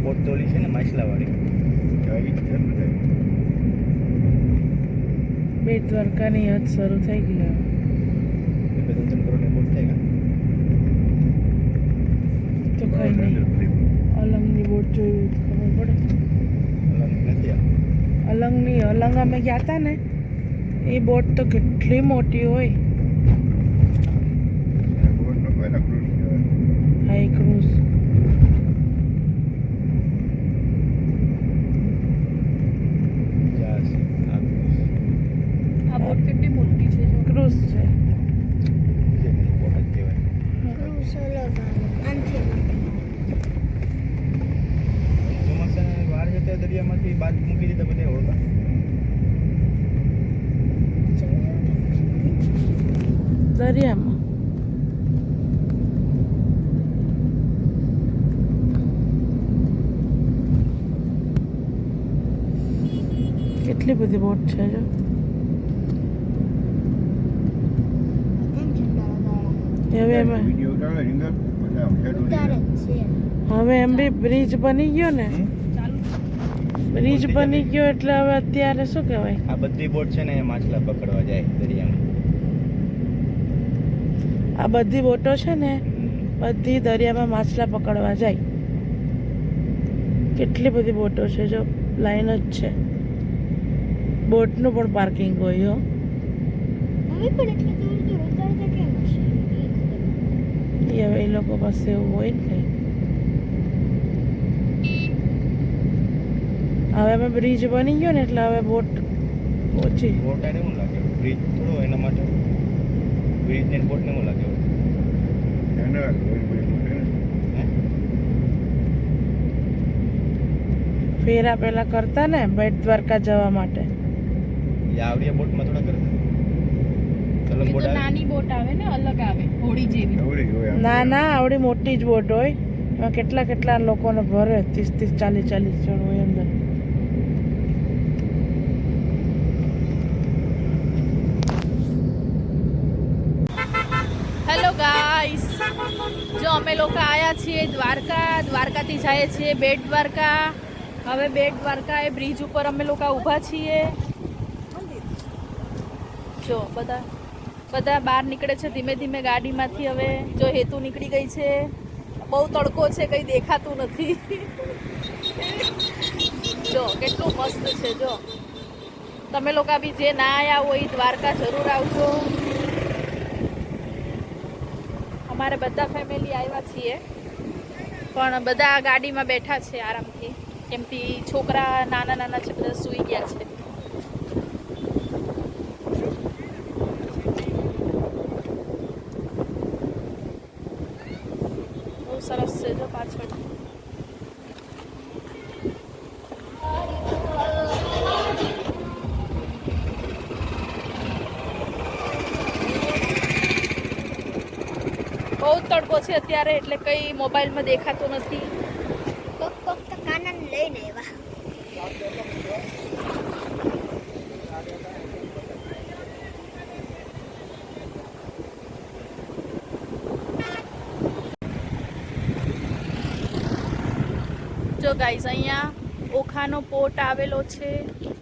Boat તોલી છે ને માછલાવાળી બેટ દ્વારકાની યાદ શરૂ થઈ ગઈ હવે 2-3 કરોડની બોટ થાય તો કઈ નહીં અલંગની બોટ જોયું તો ખબર પડે નથી અલંગની અલંગ અમે ગયા હતા ને એ બોટ તો કેટલી મોટી હોય હાઈ ક્રૂઝ આ બોટ કેટલી મોટી છે જો ક્રૂઝ છે ચોમાસાના વાર જતા દરિયામાંથી બાદ મૂકી દીધા બધા હોતા દરિયામાં કેટલી બધી બોટ છે જો હવે એમ બી બ્રિજ બની ગયો ને બ્રિજ બની ગયો એટલે હવે અત્યારે શું કહેવાય આ બધી બોટ છે ને એ માછલા પકડવા જાય દરિયામાં આ બધી બોટો છે ને બધી દરિયામાં માછલા પકડવા જાય કેટલી બધી બોટો છે જો લાઈન જ છે બોટનું પણ પાર્કિંગ હોય હો હવે એ લોકો પાસે એવું હોય ને કંઈ હવે અમે બ્રિજ બની ગયો ને એટલે હવે બોટ ઓછી બોટ આને શું લાગે બ્રિજ થોડો એના માટે બ્રિજ ને બોટ ને શું લાગે ફેરા પેલા કરતા ને બેટ દ્વારકા જવા માટે આવડિયા બોટમાં થોડા કરતા અલગ બોટ આવે નાની બોટ આવે ને અલગ આવે હોડી જેવી ના ના આવડી મોટી જ બોટ હોય એમાં કેટલા કેટલા લોકોને ભરે 30-40 જણ હોય અંદર હેલો ગાઈસ જો અમે લોકો આયા છીએ દ્વારકાથી જઈએ છીએ બેટ દ્વારકા હવે બેટ દ્વારકા એ બ્રિજ ઉપર અમે લોકો ઊભા છીએ જો બધા બહાર નીકળે છે ધીમે ધીમે ગાડીમાંથી હવે જો હેતુ નીકળી ગઈ છે બહુ તડકો છે કંઈ દેખાતું નથી જો કેટલું મસ્ત છે જો તમે લોકો બી જે ના આવ્યા હોય દ્વારકા જરૂર આવજો અમારે બધા ફેમિલી આવ્યા છીએ પણ બધા ગાડીમાં બેઠા છે આરામથી કેમથી છોકરા નાના છે બધા સૂઈ ગયા છે બહુ સરસ છે જો પાછળ બહુ તડકો છે અત્યારે એટલે કંઈ મોબાઈલમાં દેખાતું નથી જો ગાઈઝ અહીંયા ઓખાનો પોર્ટ આવેલો છે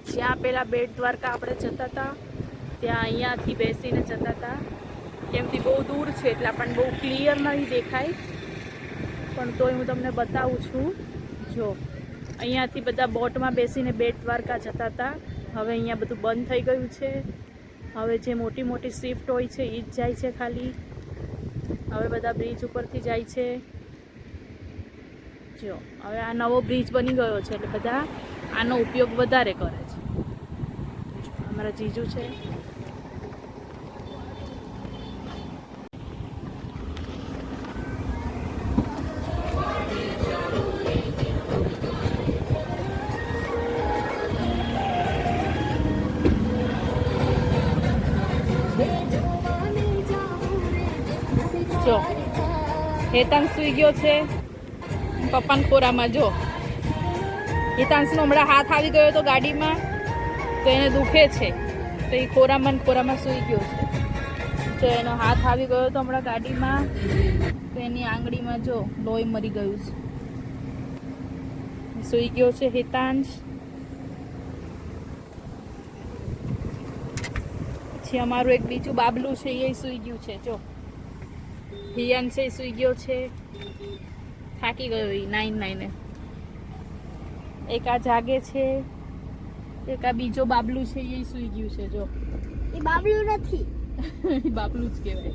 જ્યાં પેલા બેટ દ્વારકા આપણે જતા હતા ત્યાં અહીંયાથી બેસીને જતા હતા કેમથી બહુ દૂર છે એટલે આપણને બહુ ક્લિયર નહીં દેખાય પણ તોય હું તમને બતાવું છું જો અહીંયાથી બધા બોટમાં બેસીને બેટ દ્વારકા જતા હતા હવે અહીંયા બધું બંધ થઈ ગયું છે હવે જે મોટી મોટી શિફ્ટ હોય છે એ જ જાય છે ખાલી હવે બધા બ્રિજ ઉપરથી જાય છે જો હવે આ નવો બ્રિજ બની ગયો છે એટલે બધા આનો ઉપયોગ વધારે કરે છે અમારા જીજુ છે જો હેતાંશ સૂઈ ગયો છે પપ્પાના ખોરામાં જો હેતાંશનો હમણાં હાથ આવી ગયો હતો ગાડીમાં તો એને દુખે છે તો એ ખોરામાં સૂઈ ગયો છે તો એનો હાથ આવી ગયો હતો હમણાં ગાડીમાં તો એની આંગળીમાં જો લોહી મરી ગયું છે સૂઈ ગયો છે હિતાંશ. પછી અમારું એક બીજું બાબલું છે એ સૂઈ ગયું છે. જો હિયાંશ એ સૂઈ ગયો છે, થાકી ગયો એ 9 એક આ જાગે છે, એક આ બીજો બાબલું છે એ સૂઈ ગયું છે. જો એ બાબલું નથી. બાબલું જ કહેવાય.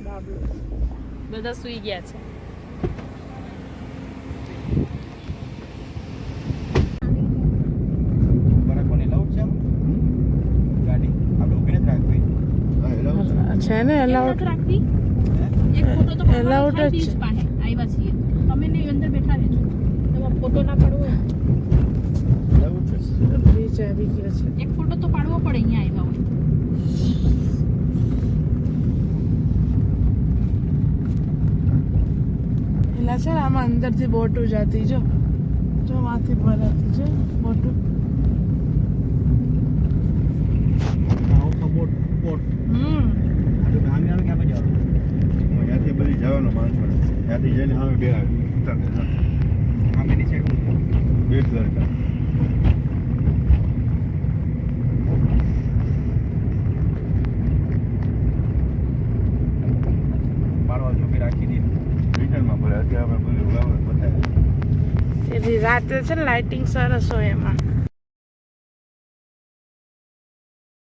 બાબલું બધા સૂઈ ગયા છે. બરાકોની લાઉડ છે આમ ગાડી આપણે ઊભી નથી રાખવી. હા એલાઉડ છે ને અલાઉડ રાખતી એક ફોટો તો Allowed જ બીચ છે. પાસે આવ્યા છીએ તમે ને અંદર બેઠા રહેજો. તમારો ફોટો ના પાડવો હોય એલાઉડ છે. બ્રિજ આવી ગયો છે. એક ફોટો તો પાડવો પડે અહીંયા આવ્યા હોય. પેલા છે ને આમાં અંદરથી બોટું જતી જો માંથી ભરાતી છે બોટું. આઉટ બોટ બોટ હમ આ તો સામે આવે કે આપણે જવાનું? ત્યાંથી બધી જવાનો માણસો ત્યાંથી જઈને સામે બે સામેની સાઈડ બેટ દ્વારકા મારવા જોબી રાખી દીધી. રિટર્નમાં ભલે અત્યારે આપણે બધું બતાવે એની રાતે છે ને લાઇટિંગ સરસ હોય એમાં.